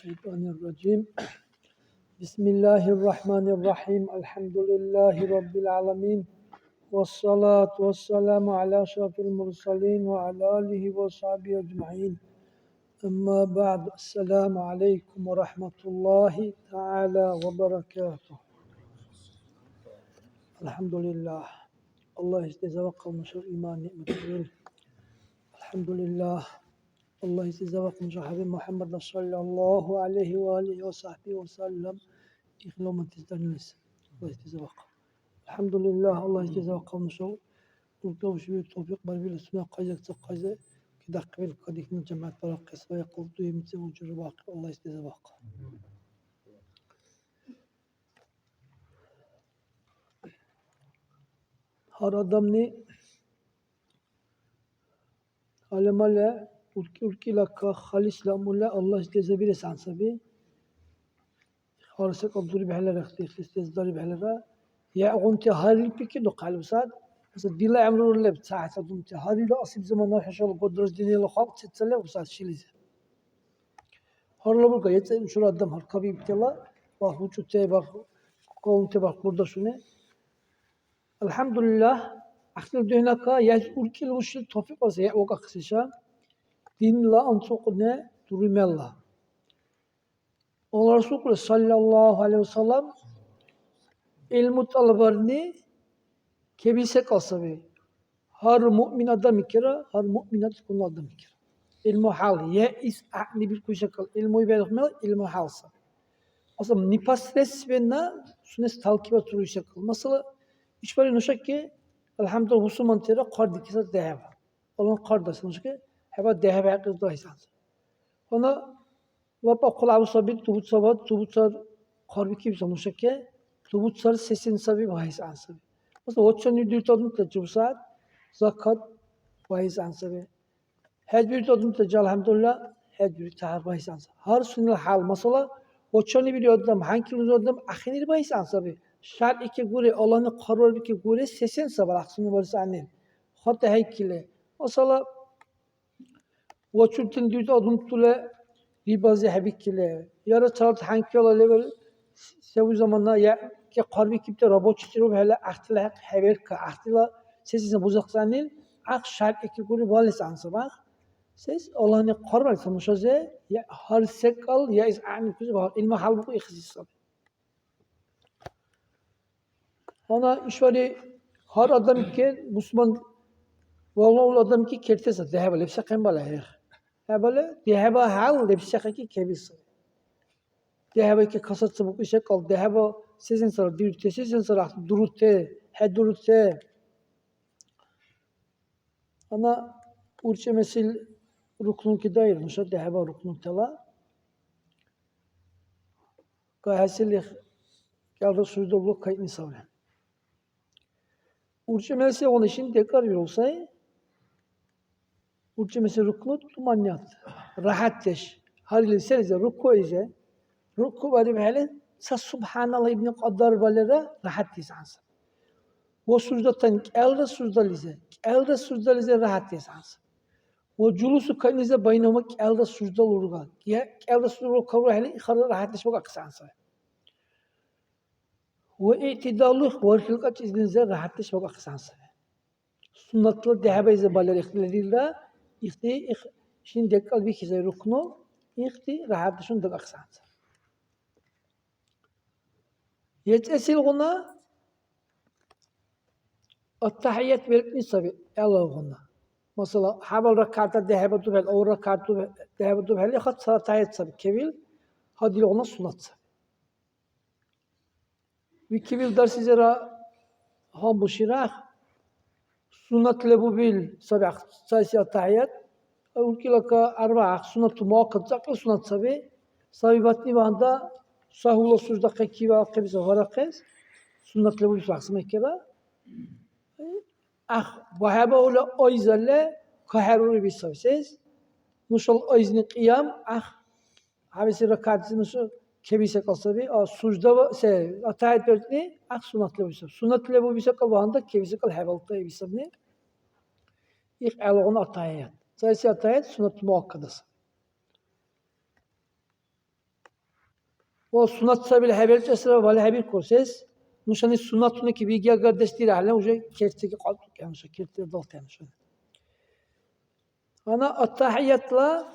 Mineşşeytanirracim. Bismillahirrahmanirrahim. Elhamdülillahi Rabbil alemin. Vessalatu vesselamu ala şerefil mursalin ve ala alihi ve sahbihi ecma'in. Amma ba'd. Esselamu aleyküm ve rahmetullahi teala ve berekatuhu. Elhamdülillah. Allah isteze ve kılmışır iman nimetleri. Elhamdülillah. Allah isteze ve kılmışır Habib Muhammed sallallahu aleyhi ve aleyhi ve sahbihi ve sellem. İhlomen tizdanilsin. Allah isteze ve kılmışır. Elhamdülillah. Allah isteze ve kılmışır. Kurtuluş bir topik barbil ismi kayacaksa kayze. Kida kıbil kadikinin cemaat bırakısı ve yakuldu yemitse ucuru bakı. Allah isteze ve kılmışır. Her adam ne alemale urki laka halis lamulla Allah isteze bir esansabi harsak abduri bihalara isteze bihalara ya gunti haril peki do qalbsad mesela dila amru le saat adumti haril asib zamanlar haşal qudras diniyle xalq tsale usat şilize harla bu gayet şu adam har kabi bitela ve huçu teba qavmte bak burada şunu elhamdülillah akhil dühnaka ya urki ushil tofik olsa ya oqa qısışa dinla ansuqne durumella Allah Resulü sallallahu aleyhi ve sellem ilmu talabarını kebise kalsabi. Her mümin adam ikra, her müminat kul adam ikra. İlmu hal, ya is a'ni bir kuşakal. İlmu ibadet ilmu halsa. Aslında nipasres ve na sunes talkibat turuşakal. Mesela iş bari nuşak ki elhamdülillah Müslüman tere kardı kisa deheva. Olan kardası nuşak ki heva deheva hakkı da hisansı. Ona Vapa kulağı sabit tubut sabat tubut sar karbi kim sanmışak ki tubut sar sesin sabi bahis ansabi. Mesela oçan yüdür tadın da cubsat zakat bahis ansabi. Her bir tadın da elhamdülillah her bir tahar bahis ansabi. Her sünil hal mesela oçan bir adam hangi lüz adam ahinir bahis ansabi. Şart iki gure Allah'ın karar iki gure sesin sabar aksını varsa annen. Hatta heykile. Mesela oçun tün düz adım tule bazı habikle yara çalt hangi ola level sevu zamanla ya ki qarbi kipte robot çiçiro hele ahtila haber ka ahtila sesine buzaqsanil aq şart iki guri valis ansabah ses Allah'ın qarbi sanmışaze ya har sekal ya is ani kuzu ilma halbu ikhsisab ona işvari har adam ki Müslüman vallahi adam ki kertese dehable sakın bala Hebele deheba hal lebşaki kebis. Deheba ki kasat sabuk işe kal deheba sizin sıra dürte sizin sıra durute hedurute. Ana urçe mesil ruknun ki dair nuşa deheba ruknun tela. Kahasilih kaldı suyda bu kayıt nisavlen. Urçe mesil onun için tekrar bir olsaydı urçe mesil ruknu tumanyat. Rahat teş. Harili serize rukku ize. Rukku bari böyle subhanallah ibn qaddar balera rahat tisansa. Ve sucdatan elde sucdalize rahat tisansa. Ve culusu kanize baynamak elde sucdal urga. Ya elde sucdal kavra hele ikhara rahatlaşmak aksansa. Ve itidalı ve hilkat izninizle rahatlaşmak aksansa. Sunnatlı dehebe ize balera ihtiladiyle şimdi dekal bir kişi ruknu rahatlaşın da aksansa. Yetesil ona التحيات بالنسبة الله غنا مثلا حبل ركعت ذهبت به أو ركعت ذهبت به لخد صلاة تحيات سبب كبير هذه غنا سنة وكبير درس زرا هم بشراخ سنة لبوبيل سبع سايسة تحيات أو كلك أربعة سنة مؤقت زكاة سنة سبع سبيباتني باندا سهولة سجدة كيبا قبضة ورقة سنة لبوبيل فاحسن كذا وهذا أولى أيزله كهروري بيسويس نشل أيزني قيام هذا ركعت نشل كبيسة قصبي سجدة أتايت بيرتني سنة لبوبيل سنة لبوبيل كباندا كبيسة كالهبلت بيسمني ألغون أتايت سايس أتايت سنة مؤقتة O sunat sabil haber çesre vale haber kurses. Nuşani sunatını ki bilgi kardeş değil halen uca kerteki kaldık yani şu kerteki dal yani şu. Ana attahiyatla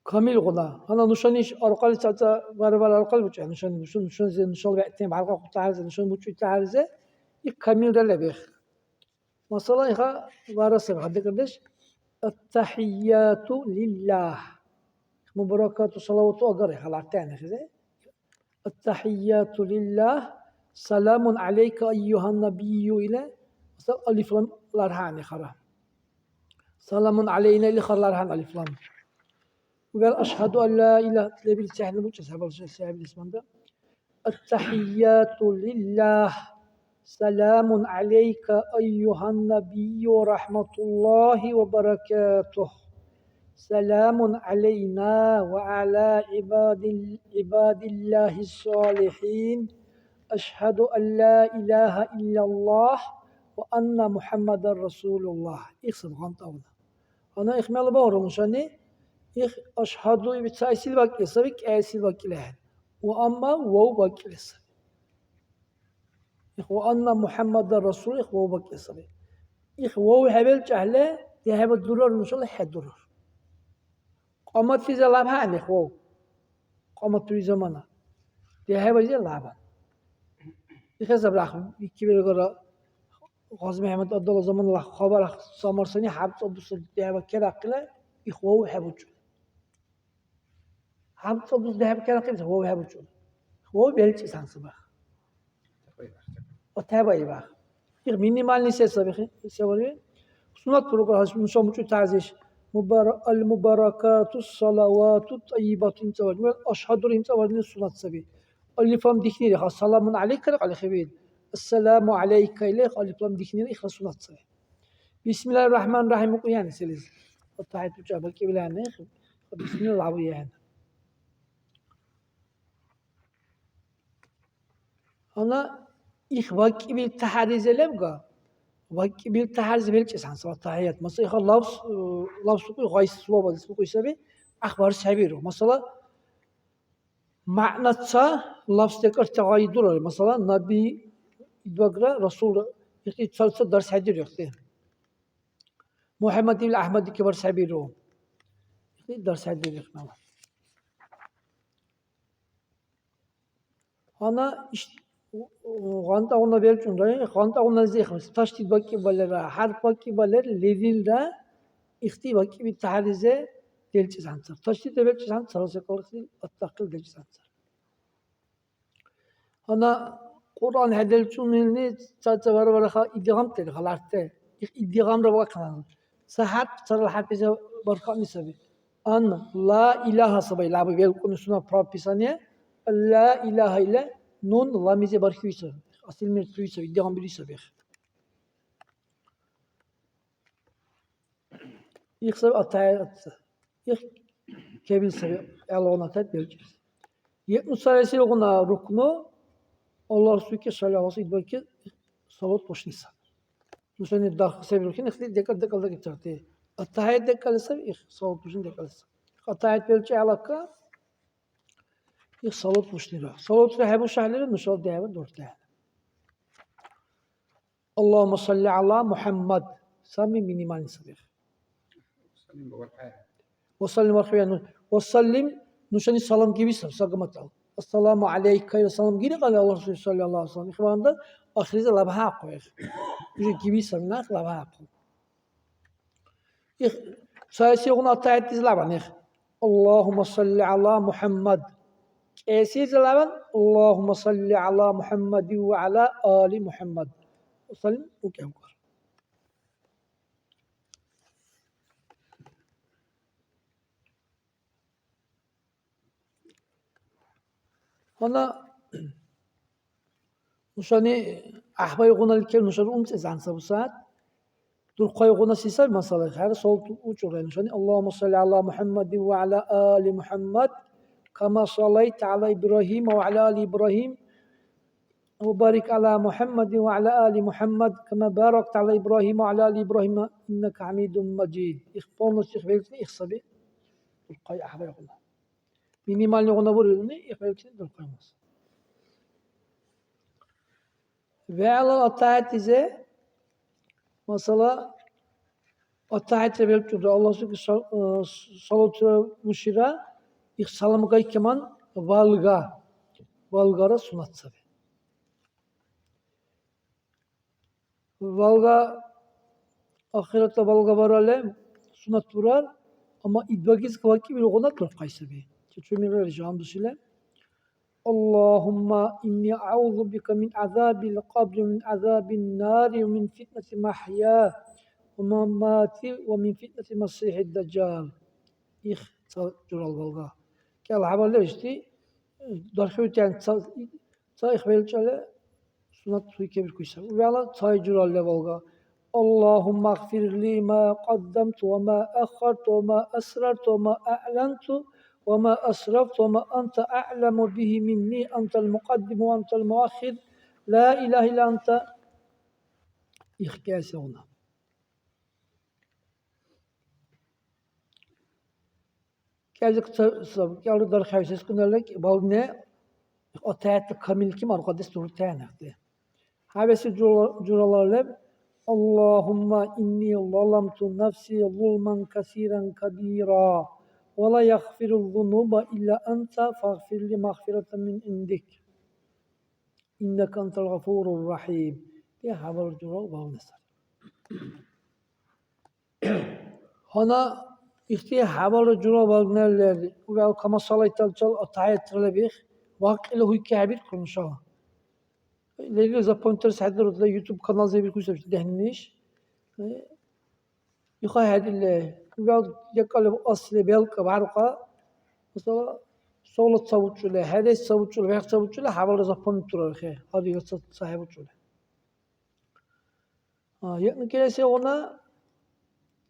kamil guna. Ana nuşani iş arkalı çata var arkalı buç yani nuşan vaktin barka kutlarız nuşan buç kutlarız. İlk kamil de lebih. Mesela iha varası hadi kardeş. Attahiyatu lillah. Mübarakatu salavatu agar halakta yani size. التحيات لله سلام عليك أيها النبي إلى ألف لام لارهان خرا سلام علينا اللي خر لارهان ألف لام وقال أشهد أن لا إله إلا الله سهل مش سهل سهل الاسم ده التحيات لله سلام عليك أيها النبي ورحمة الله وبركاته سلام علينا وعلى عباد الله الصالحين أشهد أن لا إله إلا الله وأن محمد رسول الله إخسر غنطونا أنا إخمال بورو مشاني أشهد بتسايسيل باك يسابك أيسيل باك إلهن وأما وو باك يسابك وأن محمد رسول وو باك يسابك وو هبل جهله يهبل درور مشان حد درور قامت في زلابها عني خو قامت في زمانه يهبل زلابها يخزب راح كبير قرا غاز محمد أدل زمان الله خبر سامرسني حبت أبص دهب كلا قلا إخوه حبوجو حبت أبص دهب كلا قلا هو حبوجو هو بيلش سانسبا وتابع يبا مينيمال نسيت سبخ سوالي سنة بروكا نشوف مشو تعزيش المباركات الصلوات الطيبات سوالي أشهد لهم سوالي سنة سبي اللي فهم ديكني خاص سلام عليك على خبير السلام عليك إليه قال لهم ديكني إخلاص سنة سبي بسم الله الرحمن الرحيم يعني سلز التحية تجابل كبلانه بسم الله العظيم يعني أنا إخوك بالتحريز لبقى وك بالتحريز بلش عن صلاة التحيات مثلا إخوة لفظ سوقي غايس صواب سوقي سبي أخبار سبيرو مثلا معنى تسا لفظ تكر تغايدور مثلا نبي يدوغرا رسول يختي تسلسل درس حدير يختي محمد بن أحمد كبر سبيرو يختي درس حدير يختي أنا غانتا ona belçunda غانتا ona zehir taşti bakki balera harf bakki baler lezilda ihti bakki bir tahrize delçi sansar taşti de belçi sansar sarısı korsi attakıl delçi sansar ana Kur'an hedelçunilni çaça var ha idgam tedi halarte idgam da bakkan sahat sarıl hafize barka misabi an la ilaha sabay la bel konusuna propisaniye la ilaha ile non la mise barquisa asil mir tuisa iddiam bilisa bir ilk sabah atayat ilk kebil sabah Allah'ın atayat belki 70 sayısı okuna ruknu Allah Resulü sallallahu aleyhi ve sellem salat boşnisa Müslüman dah seviyorken işte dekal da getirdi atayat dekal sabah salat boşun dekal atayat belki alaka salat boşnira salat ve hebu şahları nusal devam dörtte Allahümme salli ala Muhammed sami minimal sabah وسلم وخير وسلم نشاني سلام gibi sagmat al. Esselamu aleyke ve selam gibi قال Allah Resulü sallallahu aleyhi ve sellem. İhvanda ahirize labha koyar. Bu gibi sannak labha koyar. Sayısı ona atayet dizlaban. Allahümme salli ala Muhammed. Esir dizlaban. Allahümme salli ala Muhammed ve ala ali Muhammed. Sallim o kevkar. Ona nuşani ahbay guna ilkel nuşani umtez bu saat. Dur koy guna sisal masalah. Her sol uçur nuşani. Allahümme salli ala Muhammed ve ala ali Muhammed. Kama sallayt ala İbrahim ve ala ali İbrahim. Ve barik ala Muhammed ve ala ali Muhammed. Kama barakta ala İbrahim ve ala ali İbrahim. İnneke hamidun mecid. İkhbarna Şeyh Velkini ihsabi. Dur koy ahbay guna. minimalni ona vuruyordu. İhvelkini dur koymaz. Ve Allah ataat ise mesela ataat sebep çünkü Allah subhanahu salatu müşira ihsalam kay keman valgara sunat sabi. Valga ahirette valga varale sunat vurar ama idbagiz kavaki bir ona tur kaysabi. Çömürler jambu sile. Allahumma inni a'udhu bika min azabil qabr min azabin nar ve min fitneti mahya ve mamati ve min fitneti masihid dajjal. İh jural valga. Kel haberler işte darhut yani sa ihvelçale sunat suyu kebir kuysa. Ve Allah say jural valga. اللهم اغفر لي ما قدمت وما أخرت وما أسررت وما أعلنت وما أسرفت وما أنت أعلم به مني أنت المقدم وأنت المؤخر لا إله إلا أنت İhkâse ona. Geldik geldik dar hayses kunarlık bal ne o taat kamil kim arkadaş dur taanakte. Habesi curalarla Allahumma inni zalamtu nefsi zulmen kasiren kabira ve la yaghfiru zunuba illa enta faghfir li mağfireten min indik. İnneke entel gafurur rahim. Diye haber cural bağlısı. Hana ihtiye haber cural bağlınerlerdi. Ve kama salaytal çal atayet bih vakile huyke habir konuşalım. Leyli zapontör sadr da YouTube kanal zebil kuşlar dehniş. يخاهد اللي يقال أصل بيلك بعرقة مثلا صولة صوت شله هذا صوت شله وياك صوت شله حاول زفون ترى خير هذا يصير صاحب شله يعني كده سه ona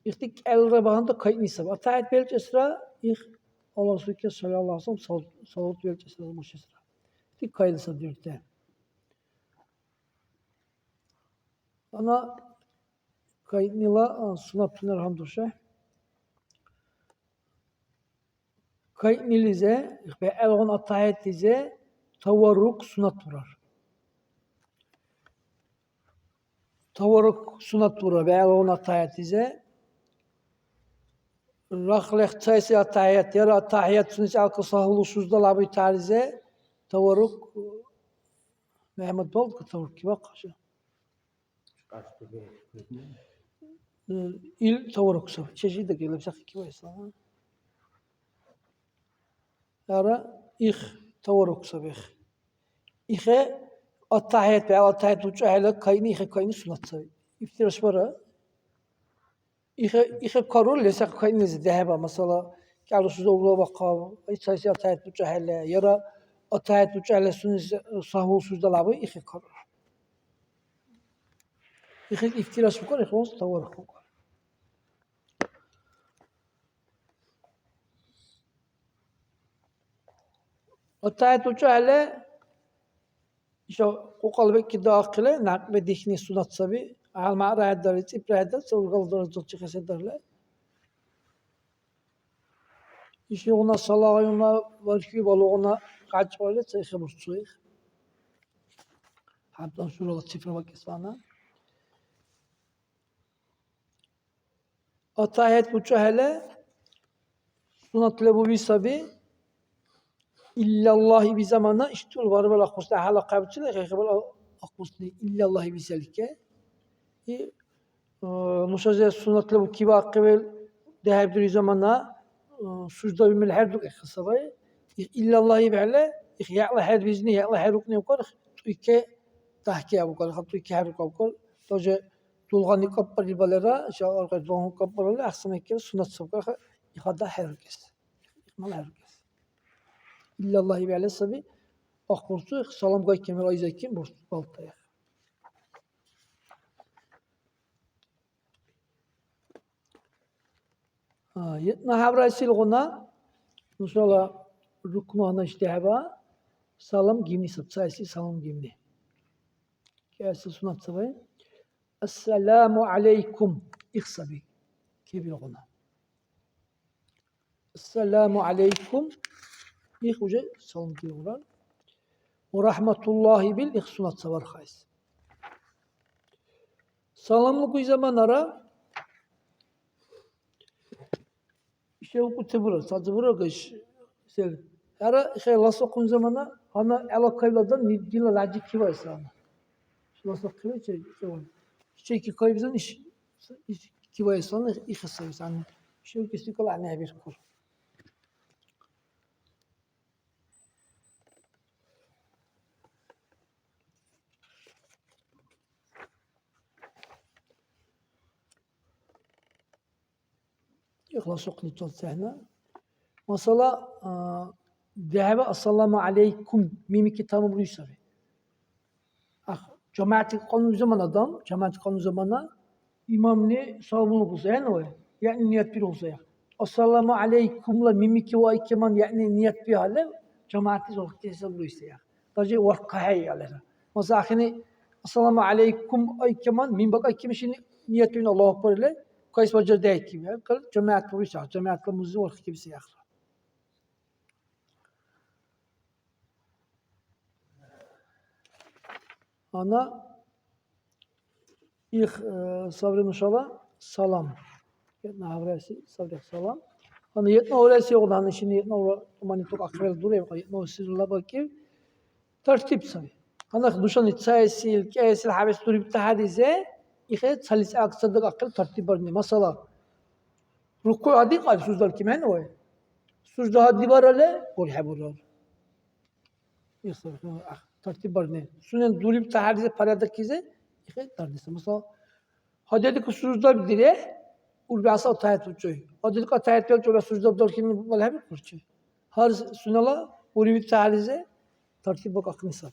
İhtik elde bahanda kayıt nisab. Ataat belki esra ih Allah Resulü sallallahu aleyhi ve sellem salat belki esra bu esra. İhtik kayıt sabirte. Ana kayıt nila sunat tunar hamduşa. Kayıt nilize ve elgon ataat dize tavarruk sunat vurar. Tavarruk sunat vurar ve elgon ataat dize Rahlek çaysi atayet yara atayet sunis alkı sahulu suzda labi tarize tavarruk Mehmet Bal ki tavarruk ki bakaşı. İl tavarruk saf. Çeşit de gelip sakı ki vaysa. Yara ih tavarruk sabih. İhe atayet ve atayet uçu hele kayni ihe kayni sunat sabih. İftiraş var. İhe karol lesak kayni zehaba mesela Kâlu suzda uğra bakav. Hiç sayısı atayet uçu hele yara atayet uçu hele sunis sahul suzda labi ihe karol. İhe iftiraş var. İhe ons tavarruk var. Atayet uçu hele işte o kalbeki dâkile nakbe dihni sunat sabi al ma'ra haddarit ibrahada savgal daracı çıkasa derler. İşte ona salayına var ki balona kaç öyle sayı burçuyor. Hatta şurada sıfır bak ismana. Atayet uçu hele sunatla bu bir sabi İllallahi bir zamana işte var böyle akusla hala kabçıla kabul akusli illallahi biselike. Nushaze sunatla bu kiba kabul dehebdiri zamana sujda bimel her duk khasabay illallahi be'le ya'la her bizni ya'la her rukni yuqar tuike tahkiya bu kadar tuike her rukar toje tulgani kappar balera şaar ka don kappar le ahsan ke sunat sabka ihada herkes. Mal herkes. İllallahi be'le sabi akbursu salam gay kemer ayzakin bu baltaya. Yetna havrasil guna inşallah ruknu ana istihaba salam gimni sapsaysi salam gimni. Kâsi sunat sabay. Esselamu aleykum ihsabi. Kibir guna. Esselamu aleykum İlk uca salam diyorlar. O rahmetullahi bil ilk sunat savar khays. Salamlık uy zaman ara şey okutı vurur, sadece vurur kış. Ara şey lasokun zamana hana alakayladan dila lacik ki var sana. Lasok kıvı şey ki kaybızın iş ki var sana iş hesabı sana. Şey kisi kala ne bir kur. Lasok ni çok sahne. Mesela dehve assalamu aleykum mimiki tamam buysa. Cemaati konu zaman adam, cemaati konu zamana imam ne savunuluk olsa yani o. Yani niyet bir olsa ya. Assalamu aleykumla mimiki ve ikeman yani niyet bir hale cemaati zor kıyasal buysa ya. Tabi vakka hayalera. Mesela ahini assalamu aleykum ikeman min bak ikim şimdi niyet bir Allahu Ekber ile kays vacer değil ki ya. Cemaat buysa, cemaatle muzu vakka gibi siyah. Ana ilk sabrı inşallah salam. Yetna avresi sabrı salam. Ana yetna avresi olan şimdi yetna mani çok akıl duruyor. Yetna sırla bakayım. Tertip sabi. Ana duşan itsayesil, kesil habis durip tahadize İhe salis aksadık akıl tertip var ne? Mesela ruku adi kal suzdal kimen o? Suzda hadi var ale kol haburlar. Tertip var ne? Sunen durip tahadize paradakize İhe tertip. Mesela Hadedik suzda bidire ulbasa atayet uçuy. Hadedik atayet vel çoba suzda dorkin vallahi bir kurçu. Har sunala uri bir tahadize tertip bak akıl misal.